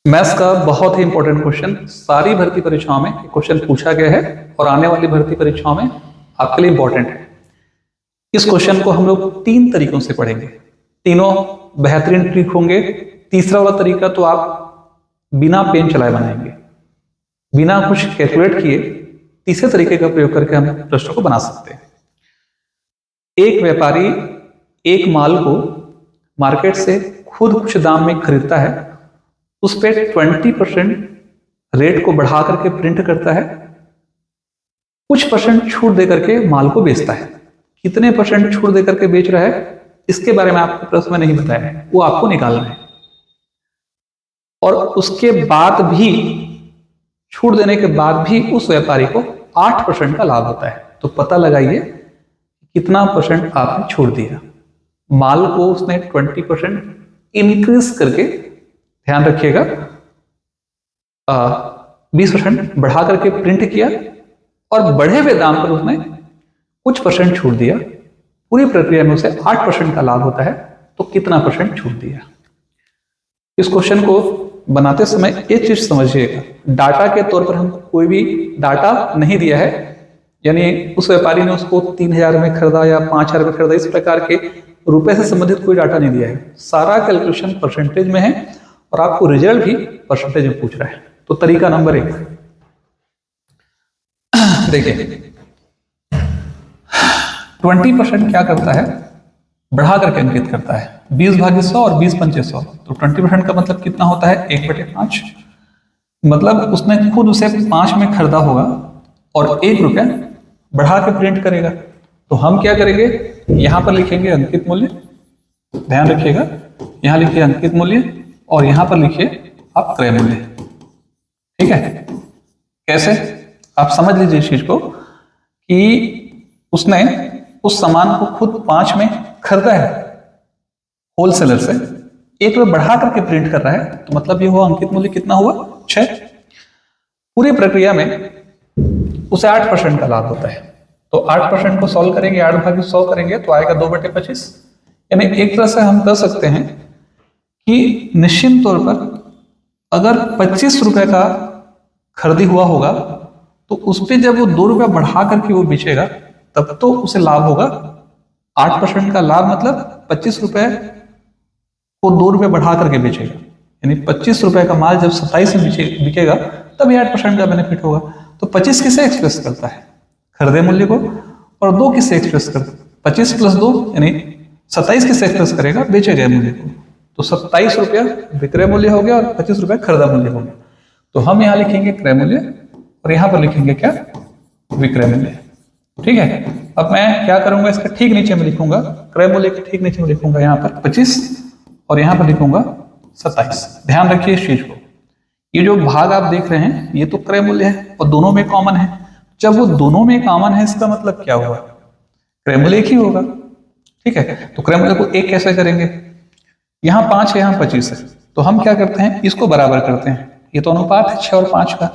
Maths का बहुत ही important question सारी भर्ती परीक्षाओं में क्वेश्चन पूछा गया है और आने वाली भर्ती परीक्षाओं में आपके लिए इंपॉर्टेंट है। इस क्वेश्चन को हम लोग 3 तरीकों से पढ़ेंगे, तीनों बेहतरीन ट्रिक होंगे। तीसरा वाला तरीका तो आप बिना पेन चलाए बनाएंगे, बिना कुछ कैलकुलेट किए तीसरे तरीके का प्रयोग करके हम प्रश्नों को बना सकते हैं। एक व्यापारी एक माल को मार्केट से खुद कुछ दाम में खरीदता है, उस पर 20% रेट को बढ़ा करके प्रिंट करता है, कुछ परसेंट छूट देकर के माल को बेचता है। कितने परसेंट छूट देकर के बेच रहा है इसके बारे में आपको प्रश्न में नहीं बताया है, वो आपको निकालना है। और उसके बाद भी छूट देने के बाद भी उस व्यापारी को 8% का लाभ होता है। तो पता लगाइए कितना परसेंट आपने छूट दिया। माल को उसने 20% इंक्रीज करके, ध्यान रखिएगा, 20% बढ़ा करके प्रिंट किया और बढ़े हुए दाम पर उसने कुछ परसेंट छूट दिया। पूरी प्रक्रिया में उसे 8% का लाभ होता है। तो कितना परसेंट छूट दिया। इस क्वेश्चन को बनाते समय एक चीज समझिएगा, डाटा के तौर पर हमको कोई भी डाटा नहीं दिया है, यानी उस व्यापारी ने उसको 3000 में खरीदा या 5000 में खरीदा, इस प्रकार के रुपए से संबंधित कोई डाटा नहीं दिया है। सारा कैलकुलेशन परसेंटेज में है और आपको रिजल्ट भी परसेंटेज में पूछ रहा है। तो तरीका नंबर 1 देखिए, 20% क्या करता है, बढ़ा करके अंकित करता है। 20/100 और 20/500, तो 20% का मतलब कितना होता है, 1/5। मतलब उसने खुद उसे 5 में खरीदा होगा और 1 रुपया बढ़ा के प्रिंट करेगा। तो हम क्या करेंगे, यहां पर लिखेंगे अंकित मूल्य, ध्यान रखिएगा, यहां लिखिए अंकित मूल्य और यहां पर लिखिए आप क्रय मूल्य। ठीक है, कैसे आप समझ लीजिए इस चीज को कि उसने उस सामान को खुद 5 में खरीदा है होलसेलर से, 1 रुपया बढ़ा करके प्रिंट कर रहा है, तो मतलब ये हुआ अंकित मूल्य कितना हुआ, 6। पूरी प्रक्रिया में उसे 8% का लाभ होता है। तो 8% को सॉल्व करेंगे, 8/100 करेंगे तो आएगा 2/25। यानी एक तरह से हम कह सकते हैं कि निश्चित तौर पर अगर 25 रुपए का खरीदी हुआ होगा तो उस पर जब वो 2 रुपया बढ़ा करके वो बेचेगा तब तो उसे लाभ होगा। 8% का लाभ मतलब 25 रुपए को 2 रुपये बढ़ा करके बेचेगा, यानी 25 रुपए का माल जब 27 में बिकेगा तब 8% का बेनिफिट होगा। तो 25 किसे एक्सप्रेस करता है, खरीदे मूल्य को, और 2 किसे एक्सप्रेस करता है, 25 + 2 यानी 27 किसे एक्सप्रेस करेगा, बेचे गए मूल्य को। तो 27 रुपया विक्रय मूल्य हो गया और 25 रुपया खरीदा मूल्य हो गया। तो हम यहाँ लिखेंगे क्रय मूल्य और यहाँ पर लिखेंगे क्या, विक्रय मूल्य। ठीक है, अब मैं क्या करूंगा, इसका ठीक नीचे में लिखूंगा, क्रय मूल्य के ठीक नीचे में लिखूंगा यहाँ पर 25 और यहाँ पर लिखूंगा 27। ध्यान रखिए इस चीज को, ये जो भाग आप देख रहे हैं ये तो क्रय मूल्य है और दोनों में कॉमन है। जब वो दोनों में कॉमन है इसका मतलब क्या हुआ, क्रय मूल्य 1 ही होगा। ठीक है, तो क्रय मूल्य को 1 कैसे करेंगे, यहाँ 5 है, यहाँ 25 है, तो हम क्या करते हैं, इसको बराबर करते हैं। ये तो अनुपात है 6 और 5 का,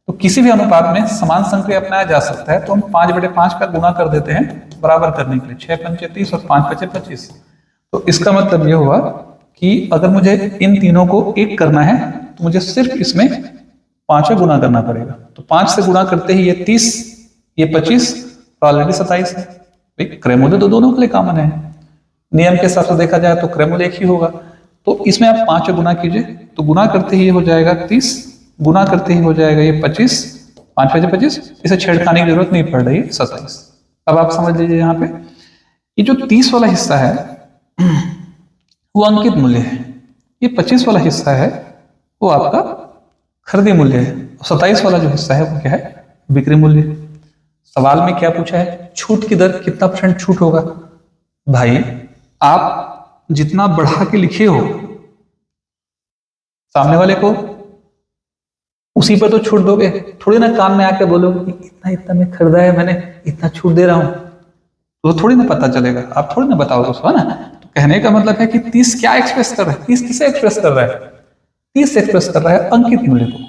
तो किसी भी अनुपात में समान संख्या अपनाया जा सकता है। तो हम 5/5 का गुणा कर देते हैं बराबर करने के लिए, 6×5 = 30 और 5×5 = 25। तो इसका मतलब ये हुआ कि अगर मुझे इन तीनों को 1 करना है तो मुझे सिर्फ इसमें 5 से गुणा करना पड़ेगा। तो 5 से गुणा करते ही ये 30, ये 25, ऑलरेडी 27 है। भाई क्रय मूल्य तो दोनों के लिए कॉमन है, नियम के हिसाब से देखा जाए तो क्रय मूल्य 1 ही होगा। तो इसमें आप 5 से गुणा कीजिए, तो गुणा करते ही हो जाएगा 30, गुणा करते ही हो जाएगा ये 25, 5×5 = 25, इसे छेड़खानी की जरूरत नहीं पड़ रही है, 27। अब आप समझ लीजिए यहाँ पे ये जो 30 वाला हिस्सा है वो अंकित मूल्य है, ये 25 वाला हिस्सा है वो आपका खरीदी मूल्य है, 27 वाला जो हिस्सा है वो क्या है, बिक्री मूल्य। सवाल में क्या पूछा है, छूट की दर कितना % छूट होगा। भाई आप जितना बढ़ा के लिखे हो सामने वाले को उसी पर तो छूट दोगे, थोड़ी ना कान में आके बोलोगे कि इतना इतना में खरीदा है मैंने, इतना छूट दे रहा हूं, तो थोड़ी ना पता चलेगा, आप थोड़ी ना बताओगे उसको, है ना। तो कहने का मतलब है कि 30 क्या एक्सप्रेस कर रहा है, 30 किसे एक्सप्रेस कर रहा है, 30 एक्सप्रेस कर रहा है अंकित मूल्य को,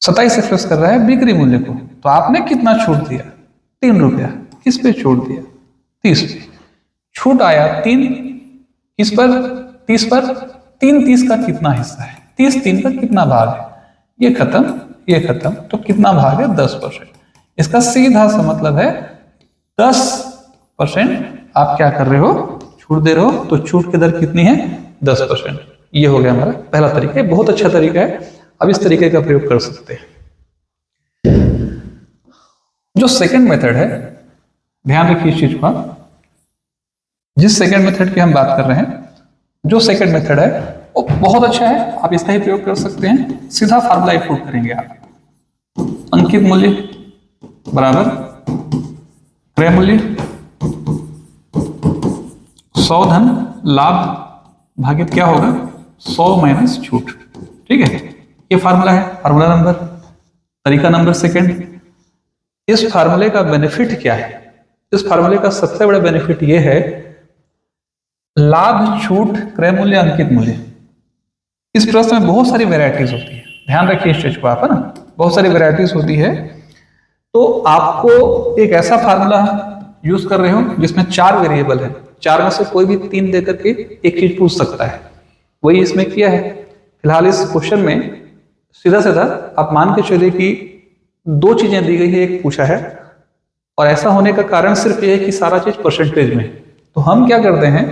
27 एक्सप्रेस कर रहा है बिक्री मूल्य को। तो आपने कितना छूट दिया, 3 रुपया। किस पे छूट दिया, 30 पे। छूट आया 3, किस पर, 30 पर। 3 30 का कितना हिस्सा है, 30 3 का कितना भाग है, ये खत्म ये खत्म, तो कितना भाग है 10%। इसका सीधा सा मतलब है 10% आप क्या कर रहे हो, छूट दे रहे हो, तो छूट की दर कितनी है 10%। ये हो गया हमारा पहला तरीका, बहुत अच्छा तरीका है, अब इस तरीके का प्रयोग कर सकते हैं। जो सेकंड मेथड है, ध्यान रखिए इस चीज को, जिस सेकंड मेथड की हम बात कर रहे हैं, जो सेकंड मेथड है वो बहुत अच्छा है, आप इसका ही प्रयोग कर सकते हैं। सीधा फार्मूला पुट करेंगे आप, अंकित मूल्य बराबर क्रय मूल्य 100 धन लाभ भागित क्या होगा 100 माइनस छूट। ठीक है, ये फार्मूला है, फार्मूला नंबर, तरीका नंबर सेकंड। इस फार्मूले का बेनिफिट क्या है, इस फार्मूले का सबसे बड़ा बेनिफिट ये है, लाभ छूट क्रय मूल्य अंकित मूल्य, इस प्रश्न में बहुत सारी वेराइटीज होती है, ध्यान रखिए इस चीज को आप, है ना, बहुत सारी वेराइटीज होती है। तो आपको एक ऐसा फार्मूला यूज कर रहे हो जिसमें 4 वेरिएबल है, 4 में से कोई भी 3 देकर के एक चीज पूछ सकता है, वही इसमें किया है। फिलहाल इस क्वेश्चन में सीधा सीधा आप मान के चलिए कि 2 चीजें दी गई है, एक पूछा है, और ऐसा होने का कारण सिर्फ ये है कि सारा चीज परसेंटेज में। तो हम क्या करते हैं,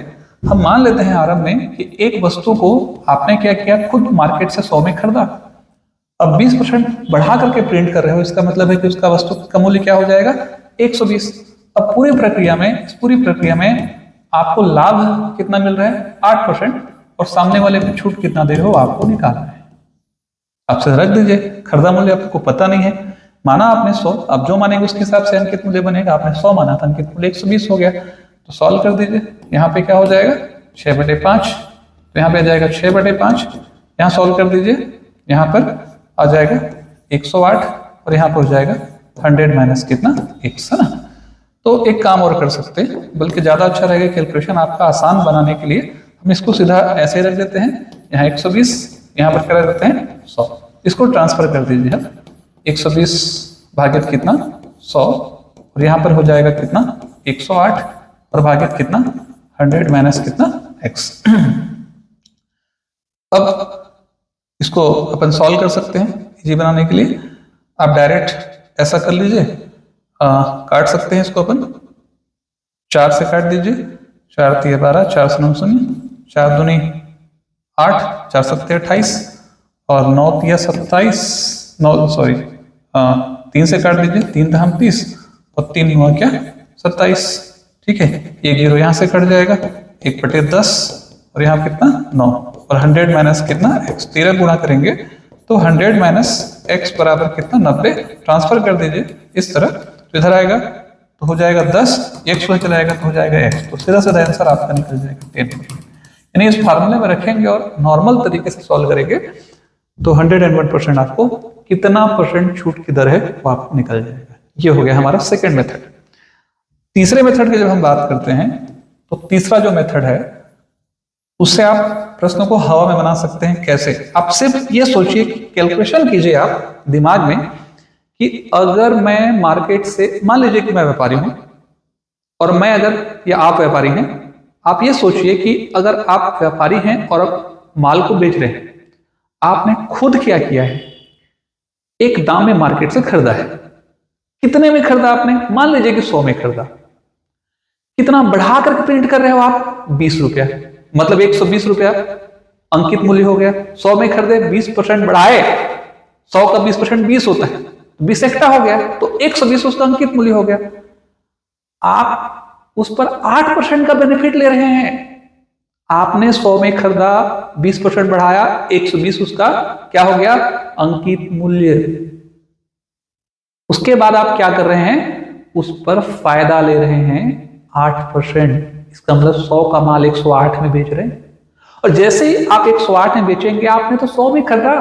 हम मान लेते हैं आरंभ में कि एक वस्तु को आपने क्या किया, खुद मार्केट से 100 में खरीदा, अब 20% बढ़ा करके प्रिंट कर रहे हो, इसका मतलब है कि उसका वस्तु का मूल्य क्या हो जाएगा 120। अब पूरी प्रक्रिया में, इस पूरी प्रक्रिया में आपको लाभ कितना मिल रहा है 8%, और सामने वाले को छूट कितना दे रहे हो आपको निकालना है। आपसे रख दीजिए, खरीदा मूल्य आपको पता नहीं है, माना आपने 100, अब जो मानेंगे उसके हिसाब से अंकित मूल्य बनेगा। आपने 100 माना था, अंकित मूल्य 120 हो गया, तो सॉल्व कर दीजिए। यहाँ पे क्या हो जाएगा 6/5, तो यहाँ पे आ जाएगा 6/5, यहाँ सॉल्व कर दीजिए, यहाँ पर आ जाएगा 108, और यहाँ पर हो जाएगा 100 माइनस कितना x, है ना। तो एक काम और कर सकते हैं, बल्कि ज्यादा अच्छा रहेगा, कैलकुलेशन आपका आसान बनाने के लिए हम इसको सीधा ऐसे ही रख देते हैं, यहाँ 120, यहाँ पर क्या रख देते हैं 100, इसको ट्रांसफर कर दीजिए आप, 120 भागित कितना 100, और यहाँ पर हो जाएगा कितना 108, और भागित कितना 100 माइनस कितना x। अब इसको अपन सॉल्व कर सकते हैं इजी बनाने के लिए, आप डायरेक्ट ऐसा कर लीजिए, काट सकते हैं इसको अपन, 4 से काट दीजिए, 4 3 12, 4 से 9 0, 4 दूनी 8, 4 7 28, और 9 3 27, 9 सॉरी 3 से काट दीजिए, 3 था 30, और 3 हुआ क्या 27। ठीक है, एक 0 यहाँ से कट जाएगा, 1/10, और यहाँ कितना 9, और 100 माइनस कितना x, 13 गुणा करेंगे तो 100 माइनस x बराबर कितना 90, ट्रांसफर कर दीजिए इस तरह, तो इधर आएगा तो हो जाएगा 10, x को चला जाएगा तो हो जाएगा x, तो सीधा सीधा आंसर आपका निकल जाएगा 10%। यानी इस फार्मूले में रखेंगे और नॉर्मल तरीके से सॉल्व करेंगे तो 101% आपको कितना परसेंट छूट की दर है वो आपको निकल जाएगा। ये हो गया हमारा सेकंड मेथड। तीसरे मेथड की जब हम बात करते हैं तो तीसरा जो मेथड है उससे आप प्रश्नों को हवा में बना सकते हैं। कैसे? आप सिर्फ ये सोचिए, कैलकुलेशन कीजिए आप दिमाग में कि अगर मैं मार्केट से, मान लीजिए कि मैं व्यापारी हूं और मैं अगर, या आप व्यापारी हैं, आप ये सोचिए कि अगर आप व्यापारी हैं और आप माल को बेच रहे हैं, आपने खुद क्या किया है, एक दाम में मार्केट से खरीदा है। कितने में खरीदा आपने? मान लीजिए कि 100 में खरीदा। कितना बढ़ा कर प्रिंट कर रहे हो आप? 20 रुपया, मतलब 120 रुपया अंकित मूल्य हो गया। 100 में खरीदे, 20% बढ़ाए, 100 का 20% 20 होता है, 20 एक्स्ट्रा हो गया तो 120 उसका अंकित मूल्य हो गया। आप उस पर 8% का बेनिफिट ले रहे हैं। आपने 100 में खरीदा, 20% बढ़ाया, 120 उसका क्या हो गया? अंकित मूल्य। उसके बाद आप क्या कर रहे हैं? उस पर फायदा ले रहे हैं 8%। इसका मतलब 100 का माल 108 में बेच रहे हैं, और जैसे ही आप 108 में बेचेंगे, आपने तो 100 में खरीदा,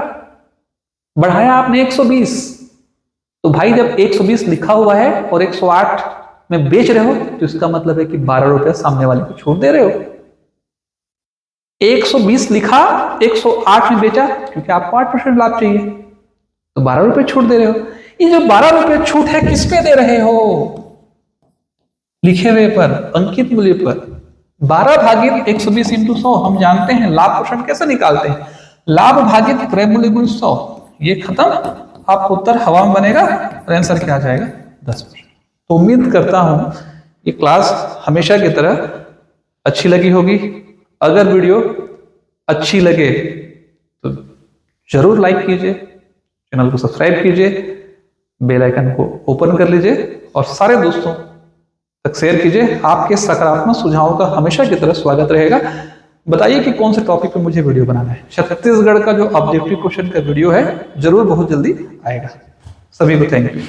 बढ़ाया आपने 120, तो भाई जब 120 लिखा हुआ है और 108 में बेच रहे हो तो इसका मतलब है कि 12 रुपया सामने वाले को छूट दे रहे हो। 120 लिखा, 108 में बेचा, क्योंकि आपको 8% लाभ चाहिए, तो 12 रुपए छूट दे रहे हो। ये जो 12 रुपए छूट है किस पे दे रहे हो? लिखे हुए पर, अंकित मूल्य पर। 12 भागित 120 इंटू 100, हम जानते हैं लाभ परसेंट कैसे निकालते हैं। लाभ भागित क्रय मूल्य गुण 100, ये खत्म, आपका उत्तर हवा में बनेगा और आंसर क्या आ जाएगा 10%। तो उम्मीद करता हूं ये क्लास हमेशा की तरह अच्छी लगी होगी। अगर वीडियो अच्छी लगे तो जरूर लाइक कीजिए, चैनल को सब्सक्राइब कीजिए, बेल आइकन को ओपन कर लीजिए और सारे दोस्तों तक शेयर कीजिए। आपके सकारात्मक सुझावों का हमेशा की तरह स्वागत रहेगा। बताइए कि कौन से टॉपिक पे मुझे वीडियो बनाना है। छत्तीसगढ़ का जो ऑब्जेक्टिव क्वेश्चन का वीडियो है जरूर बहुत जल्दी आएगा। सभी को थैंक यू।